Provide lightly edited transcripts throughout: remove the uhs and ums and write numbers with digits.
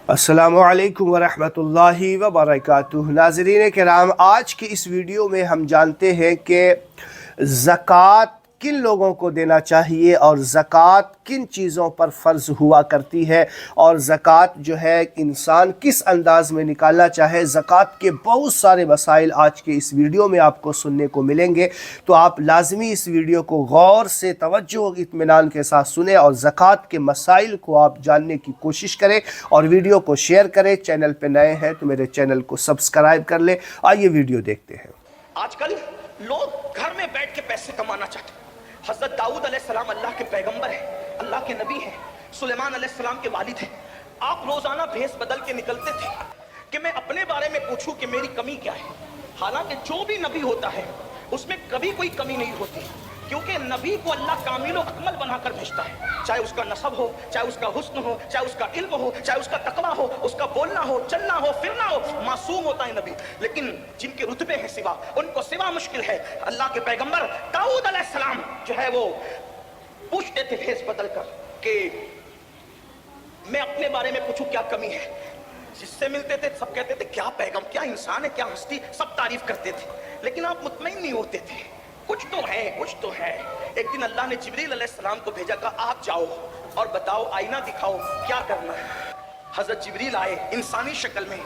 السلام علیکم ورحمۃ اللہ وبرکاتہ۔ ناظرین کرام، آج کی اس ویڈیو میں ہم جانتے ہیں کہ زکوٰۃ کن لوگوں کو دینا چاہیے اور زکوٰۃ کن چیزوں پر فرض ہوا کرتی ہے، اور زکوٰۃ جو ہے انسان کس انداز میں نکالنا چاہے۔ زکوٰۃ کے بہت سارے مسائل آج کے اس ویڈیو میں آپ کو سننے کو ملیں گے، تو آپ لازمی اس ویڈیو کو غور سے توجہ و اطمینان کے ساتھ سنیں اور زکوٰۃ کے مسائل کو آپ جاننے کی کوشش کریں، اور ویڈیو کو شیئر کریں۔ چینل پہ نئے ہیں تو میرے چینل کو سبسکرائب کر لیں۔ آئیے ویڈیو دیکھتے ہیں۔ آج کل لوگ گھر میں بیٹھ کے پیسے کمانا چاہتے ہیں۔ حضرت داؤد علیہ السلام اللہ کے پیغمبر ہیں، اللہ کے نبی ہیں، سلیمان علیہ السلام کے والد ہیں۔ آپ روزانہ بھیس بدل کے نکلتے تھے کہ میں اپنے بارے میں پوچھوں کہ میری کمی کیا ہے۔ حالانکہ جو بھی نبی ہوتا ہے اس میں کبھی کوئی کمی نہیں ہوتی، کیونکہ نبی کو اللہ کامل و اکمل بنا کر بھیجتا ہے، چاہے اس کا نسب ہو، چاہے اس کا حسن ہو، چاہے اس کا علم ہو، چاہے اس کا تقویٰ ہو، اس کا بولنا ہو، چلنا ہو، پھرنا ہو، معصوم ہوتا ہے نبی۔ لیکن جن کے رتبے ہیں سوا، ان کو سوا مشکل ہے۔ اللہ کے پیغمبر داؤد علیہ السلام جو ہے وہ پوچھتے تھے بھیس بدل کر کہ میں اپنے بارے میں پوچھوں کیا کمی ہے۔ جس سے ملتے تھے سب کہتے تھے کیا پیغام، کیا انسان ہے، کیا ہستی، سب تعریف کرتے تھے، لیکن آپ مطمئن نہیں ہوتے تھے، کچھ تو ہے، کچھ تو ہے۔ ایک دن اللہ نے جبریل علیہ السلام کو بھیجا، کہا آپ جاؤ اور بتاؤ، آئینہ دکھاؤ کیا کرنا ہے۔ حضرت جبریل آئے انسانی شکل میں،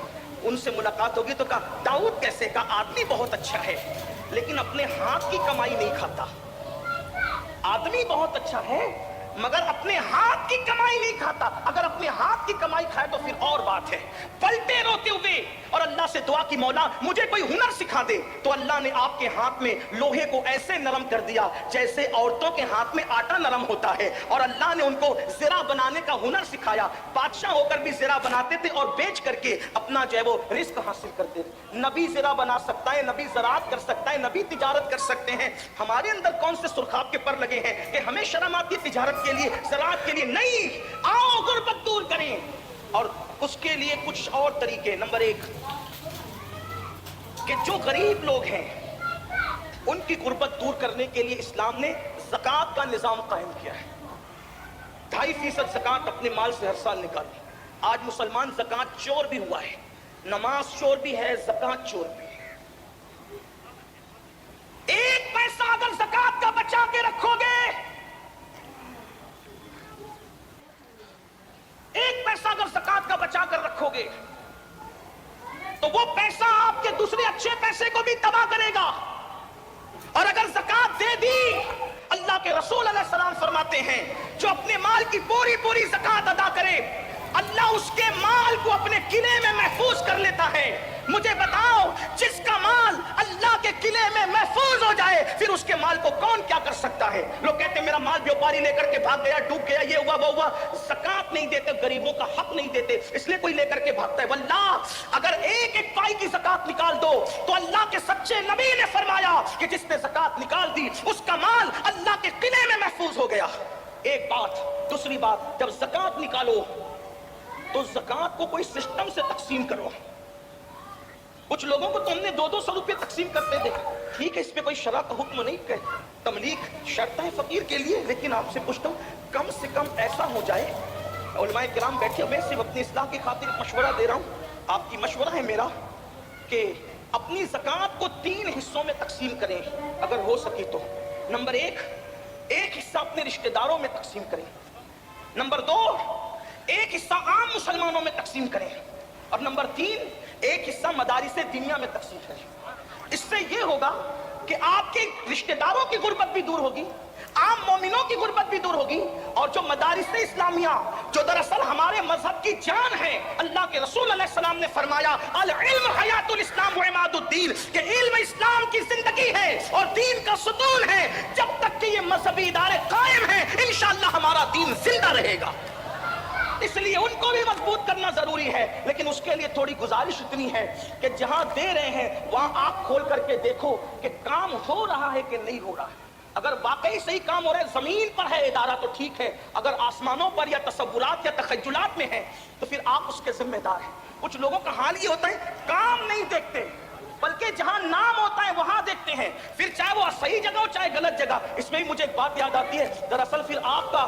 ان سے ملاقات ہوگی تو کہا داؤد کیسے؟ کہا آدمی بہت اچھا ہے لیکن اپنے ہاتھ کی کمائی نہیں کھاتا۔ آدمی بہت اچھا ہے مگر اپنے ہاتھ کی کمائی نہیں کھاتا۔ اگر اپنے ہاتھ کی کمائی کھائے تو پھر اور بات ہے۔ پلٹے روتے ہوئے اور اللہ سے دعا کی، مولا مجھے کوئی ہنر سکھا دے۔ تو اللہ نے آپ کے ہاتھ میں لوہے کو ایسے نرم کر دیا جیسے عورتوں کے ہاتھ میں آٹا نرم ہوتا ہے، اور اللہ نے ان کو زرہ بنانے کا ہنر سکھایا۔ بادشاہ ہو کر بھی زرہ بناتے تھے اور بیچ کر کے اپنا جو ہے وہ رزق حاصل کرتے تھے۔ نبی زرہ بنا سکتا ہے، نبی زراعت کر سکتا ہے، نبی تجارت کر سکتے ہیں۔ ہمارے اندر کون سے سرخاب کے پر لگے ہیں کہ ہمیں شرم آتی ہے تجارت کے لیے، زراعت کے لیے؟ نہیں، آؤ غربت دور کریں، اور اس کے لیے کچھ اور طریقے۔ نمبر ایک کہ جو غریب لوگ ہیں ان کی غربت دور کرنے کے لیے اسلام نے زکوٰۃ کا نظام قائم کیا ہے۔ 2.5% زکوٰۃ اپنے مال سے ہر سال نکالی۔ آج مسلمان زکوٰۃ چور بھی ہوا ہے، نماز چور بھی ہے، زکوٰۃ چور بھی ہے۔ 1 پیسہ اگر زکوٰۃ کا بچا کے رکھو گے، 1 پیسہ اگر زکوٰۃ کا بچا کر رکھو گے تو وہ پیسہ آپ کے دوسرے اچھے پیسے کو بھی تباہ کرے گا۔ اور اگر زکوٰۃ دے دی، اللہ کے رسول علیہ السلام فرماتے ہیں جو اپنے مال کی پوری پوری زکوٰۃ ادا کرے، اللہ اس کے مال کو اپنے قلعے میں محفوظ کر لیتا ہے۔ مجھے بتاؤ، جس کا مال اللہ کے قلعے میں محفوظ ہو جائے پھر اس کے مال کو کون کیا کر سکتا ہے؟ لوگ کہتے ہیں میرا مال بیوپاری لے کر کے بھاگ گیا، ڈوب گیا، یہ ہوا وہ ہوا۔ زکوٰۃ نہیں دیتے، غریبوں کا حق نہیں دیتے، اس لیے کوئی لے کر کے بھاگتا ہے۔ واللہ اگر ایک ایک پائی کی زکوٰۃ نکال دو تو اللہ کے سچے نبی نے فرمایا کہ جس نے زکوٰۃ نکال دی اس کا مال اللہ کے قلعے میں محفوظ ہو گیا۔ ایک بات۔ دوسری بات، جب زکوٰۃ نکالو تو زکوٰۃ کو کوئی سسٹم سے تقسیم کرو۔ کچھ لوگوں کو تو ہم نے 200 روپے تقسیم کرتے دیکھا، ٹھیک ہے، اس پہ کوئی شرع کا حکم نہیں کہ تملیغ شرط ہے فقیر کے لیے، لیکن آپ سے پوچھتا ہوں کم سے کم ایسا ہو جائے۔ علماء کرام بیٹھے ہوئے، صرف اپنی اصلاح کی خاطر مشورہ دے رہا ہوں، آپ کی مشورہ ہے میرا کہ اپنی زکوٰۃ کو 3 حصوں میں تقسیم کریں اگر ہو سکے تو۔ نمبر 1، ایک حصہ اپنے رشتہ داروں میں تقسیم کریں۔ نمبر 2، ایک حصہ عام مسلمانوں میں تقسیم کریں۔ اور نمبر 3، ایک حصہ مدارس دنیا میں تقسیم کریں۔ اس سے یہ ہوگا کہ آپ کے رشتہ داروں کی غربت بھی دور ہوگی، عام مومنوں کی غربت بھی دور ہوگی، اور جو مدارس اسلامیہ جو دراصل ہمارے مذہب کی جان ہے، اللہ کے رسول علیہ السلام نے فرمایا العلم حیات الاسلام و عماد الدین، کہ علم اسلام کی زندگی ہے اور دین کا ستون ہے۔ جب تک کہ یہ مذہبی ادارے قائم ہیں انشاءاللہ ہمارا دین زندہ رہے گا۔ اس لیے ان کو بھی مضبوط کرنا ضروری ہے، لیکن اس کے لیے تھوڑی گزارش اتنی ہے کہ جہاں دے رہے ہیں وہاں آنکھ کھول کر کے دیکھو کہ کام ہو رہا ہے کہ نہیں ہو رہا ہے۔ اگر واقعی صحیح کام ہو رہا ہے، زمین پر ہے ادارہ تو ٹھیک ہے، اگر آسمانوں پر یا تصورات یا تخیلات میں ہے تو پھر آپ اس کے ذمہ دار ہیں۔ کچھ لوگوں کا حال یہ ہوتا ہے کام نہیں دیکھتے بلکہ جہاں نام ہوتا ہے وہاں دیکھتے ہیں، پھر چاہے وہ صحیح جگہ ہو چاہے غلط جگہ۔ اس میں ہی مجھے ایک بات یاد آتی ہے، دراصل پھر آپ کا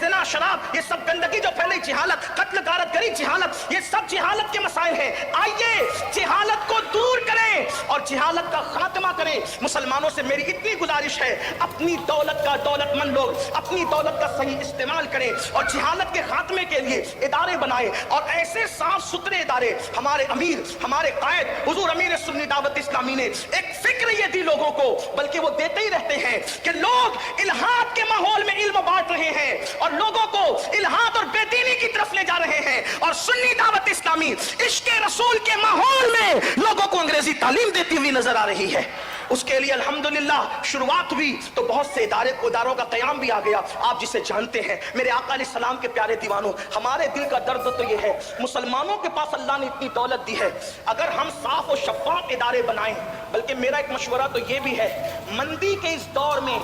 زنا، شراب، یہ سب گندگی جو پھیلی جہالت، قتل غارت گری جہالت، یہ سب جہالت کے مسائل ہیں. آئیے جہالت کو دور کریں اور جہالت کا خاتمہ کریں. مسلمانوں سے میری اتنی گزارش ہے، اپنی دولت کا، دولت مند لوگ اپنی دولت کا صحیح استعمال کریں اور جہالت کے خاتمے کے لیے ادارے بنائیں، اور ایسے صاف ستھرے ادارے. ہمارے امیر، ہمارے قائد حضور امیر سنی دعوت اسلامی نے ایک فکر یہ دی لوگوں کو، بلکہ وہ دیتے ہی رہتے ہیں کہ لوگ الہاد کے ماحول میں علم بانٹ رہے ہیں اور لوگوں کو الہاد اور بے دینی کی طرف لے جا رہے ہیں، اور سنی دعوت اسلامی عشق رسول کے ماحول میں لوگوں کو انگریزی تعلیم دیتی ہوئی نظر آ رہی ہے. اس کے لیے الحمدللہ شروعات ہوئی تو بہت سے اداروں کا قیام بھی آ گیا، آپ جسے جانتے ہیں. میرے آقا علیہ السلام کے پیارے دیوانوں، ہمارے دل کا درد تو یہ ہے، مسلمانوں کے پاس اللہ نے اتنی دولت دی ہے، اگر ہم صاف و شفاف ادارے بنائیں. بلکہ میرا ایک مشورہ تو یہ بھی ہے، مندی کے اس دور میں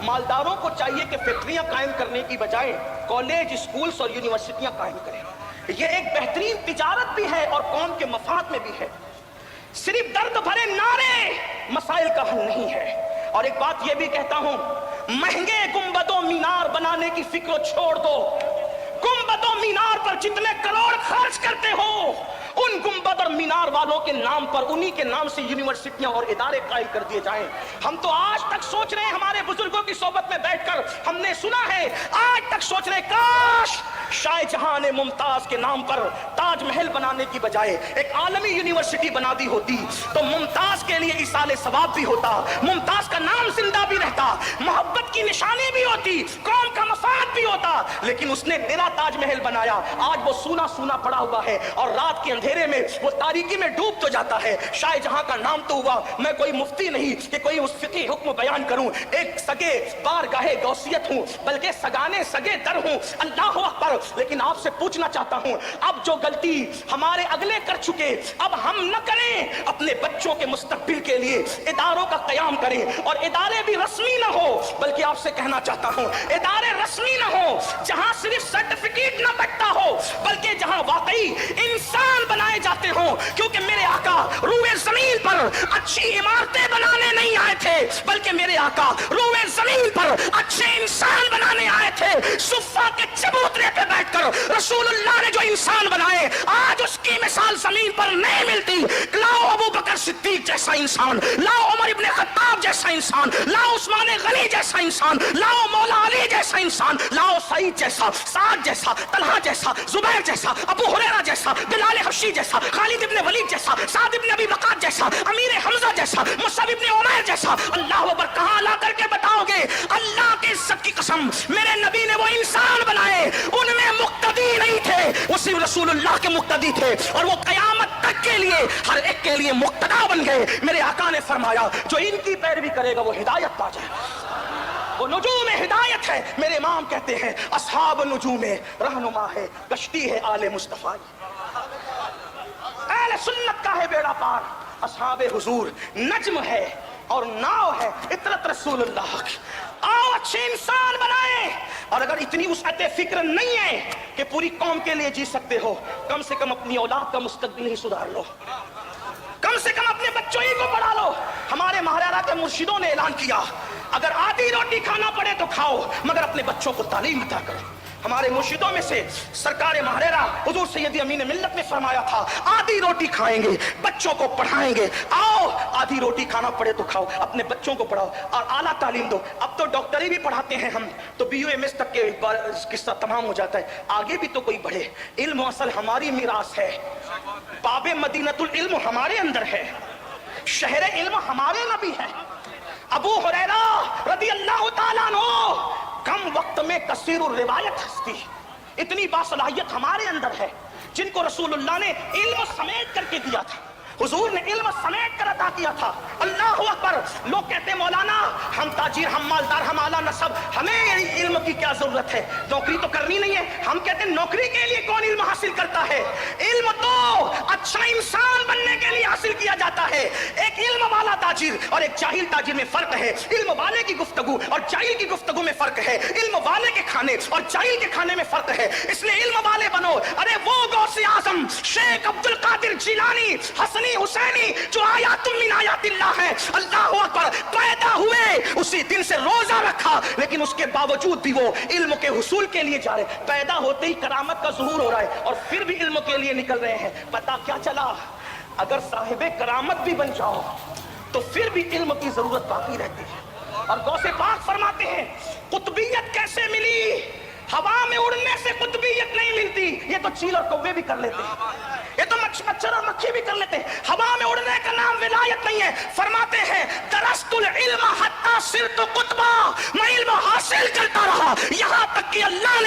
مالداروں کو چاہیے کہ فیکٹریاں قائم کرنے کی بجائے کالج، اسکولز اور یونیورسٹیاں قائم کریں. یہ ایک بہترین تجارت بھی ہے اور قوم کے مفاد میں بھی ہے. صرف درد بھرے نعرے مسائل کا حل نہیں ہے. اور ایک بات یہ بھی کہتا ہوں، مہنگے گنبد و مینار بنانے کی فکر چھوڑ دو. گنبد و مینار پر جتنے کروڑ خرچ کرتے ہو، ان گنبد اور مینار والوں کے نام پر، انہی کے نام سے یونیورسٹیاں اور ادارے قائم کر دیے جائیں. ہم تو آج تک سوچ رہے ہیں، ہمارے بزرگوں کی صحبت میں بیٹھ کر ہم نے سنا ہے، آج تک سوچ رہے کاش شاہ جہاں نے ممتاز کے نام پر تاج محل بنانے کی بجائے ایک عالمی یونیورسٹی بنا دی ہوتی تو ممتاز کے لیے ایصال ثواب بھی ہوتا، ممتاز کا نام زندہ بھی رہتا، محبت کی نشانی بھی ہوتی، قوم کا مفاد بھی ہوتا. لیکن اس نے نرا تاج محل بنایا، آج وہ سونا سونا پڑا ہوا ہے اور رات کے اندھیرے میں وہ تاریکی میں ڈوب تو جاتا ہے. شاہ جہاں کا نام تو ہوا، میں کوئی مفتی نہیں کہ کوئی اس فقہی حکم بیان کروں، ایک سگے بارگاہ غوثیت ہوں، بلکہ سگانے سگے در ہوں. اللہ اکبر. لیکن آپ سے پوچھنا چاہتا ہوں، اب جو غلطی ہمارے اگلے کر چکے اب ہم نہ کریں. اپنے بچوں کے مستقبل کے لیے اداروں کا قیام کریں، اور ادارے بھی رسمی نہ ہو، بلکہ آپ سے کہنا چاہتا ہوں ادارے رسمی نہ ہو جہاں صرف سرٹیفکیٹ نہ بٹتا ہو، بلکہ جہاں واقعی انسان بنائے جاتے ہوں. کیونکہ میرے آقا روئے زمین پر اچھی عمارتیں بنانے نہیں آئے تھے، بلکہ میرے آقا روئے زمین پر اچھے انسان بنانے آئے تھے. صفا کے چبوترے پہ بیٹھ کر رسول اللہ نے جو انسان بنائے، آج اس کی مثال زمین پر نہیں ملتی. لاؤ ابو بکر صدیق جیسا انسان، لاؤ عمر ابن خطاب جیسا انسان، لاؤ عثمان غنی جیسا انسان، لاؤ مولا علی جیسا انسان، لاؤ سعید جیسا، سعد جیسا، طلحہ جیسا، زبیر جیسا، ابو ہریرہ جیسا، بلال حبشی جیسا، خالد ابن ولید جیسا، سعد ابن ابی وقاص جیسا، امیر حمزہ جیسا، مصعب ابن عمیر جیسا. اللہ اکبر. کہاں لا کر کے بتاؤ گے؟ اللہ کی عزت کی قسم، میرے نبی نے وہ انسان بنائے، ان میں مقتدی نہیں تھے، وہ صرف رسول اللہ کے مقتدی تھے، اور وہ قیامت تک کے لیے ہر ایک کے لیے مقتدا بن گئے. میرے آقا نے فرمایا جو ان کی پیروی کرے گا وہ ہدایت پا جائے گا، وہ نجوم ہدایت ہے. میرے امام کہتے ہیں اصحاب نجوم رہنما ہے، کشتی ہے آل مصطفیٰ، اہل سنت کا ہے بیڑا پار. اصحاب حضور نجم ہے اور ناؤ ہے، اطرت رسول اللہ کی. آؤ اچھے انسان بنائیں، اور اگر اتنی وسعت فکر نہیں ہے کہ پوری قوم کے لیے جی سکتے ہو، کم سے کم اپنی اولاد کا مستقبل ہی سدھار لو، کم سے کم اپنے بچوں ہی کو پڑھا لو. ہمارے مہاراجا کے مرشدوں نے اعلان کیا، اگر آدھی روٹی کھانا پڑے تو کھاؤ، مگر اپنے بچوں کو تعلیم عطا کرو. ہمارے مرشدوں میں سے سرکار ماہرہ حضور سید امین ملت نے فرمایا تھا، آدھی روٹی کھائیں گے، بچوں کو پڑھائیں گے. آؤ آدھی روٹی کھانا پڑے تو کھاؤ، اپنے بچوں کو پڑھاؤ اور اعلیٰ تعلیم دو. اب تو ڈاکٹری بھی پڑھاتے ہیں ہم، تو BA MS تک کے قصہ تمام ہو جاتا ہے، آگے بھی تو کوئی بڑھے. علم اصل ہماری میراث ہے، باب مدینۃ العلم ہمارے اندر ہے، شہر علم ہمارے نبی ہے. ابو ہریرہ رضی اللہ تعالیٰ عنہ کم وقت میں کثیر الروایت ہستی، اتنی باصلاحیت ہمارے اندر ہے، جن کو رسول اللہ نے علم سمیٹ کر کے دیا تھا، حضور نے علم سمیٹ کر عطا کیا تھا. اللہ اکبر. لوگ کہتے ہیں مولانا ہم تاجر، ہم مالدار، ہم اعلیٰ نسب، ہمیں علم کی کیا ضرورت ہے، نوکری تو کرنی نہیں ہے. ہم کہتے ہیں نوکری کے لیے کون علم حاصل کرتا ہے؟ علم تو اچھا انسان بننے کے لیے حاصل کیا جاتا ہے. ایک علم والا تاجر اور ایک جاہل تاجر میں فرق ہے، علم والے کی گفتگو اور جاہل کی گفتگو میں فرق ہے، علم والے کے کھانے اور جاہل کے کھانے میں فرق ہے. اس لیے علم والے بنو. ارے وہ غوث اعظم شیخ عبد القادر جیلانی، حسن بنی حسینی جو آیات من آیات اللہ ہے، اللہ اکبر، پیدا ہوئے اسی دن سے روزہ رکھا، لیکن اس کے باوجود بھی وہ علم کے حصول کے لیے جا رہے، پیدا ہوتے ہی کرامت کا ظہور ہو رہا ہے اور پھر بھی علم کے لیے نکل رہے ہیں۔ پتہ کیا چلا؟ اگر صاحب کرامت بھی بن جاؤ تو پھر بھی علم کی ضرورت باقی رہتی ہے۔ اور غوث پاک فرماتے ہیں قطبیت کیسے ملی؟ ہوا میں اڑنے سے قطبیت نہیں ملتی، یہ تو چیل اور کوے بھی کر لیتے ہیں، یہ تو مچھر اور مکھی بھی کر لیتے ہیں، ہوا میں اڑنے کا نام ولایت نہیں ہے۔ فرماتے ہیں درست العلم حتی صرت قطبا، میں علم حاصل کرتا رہا یہاں تک کہ اللہ نے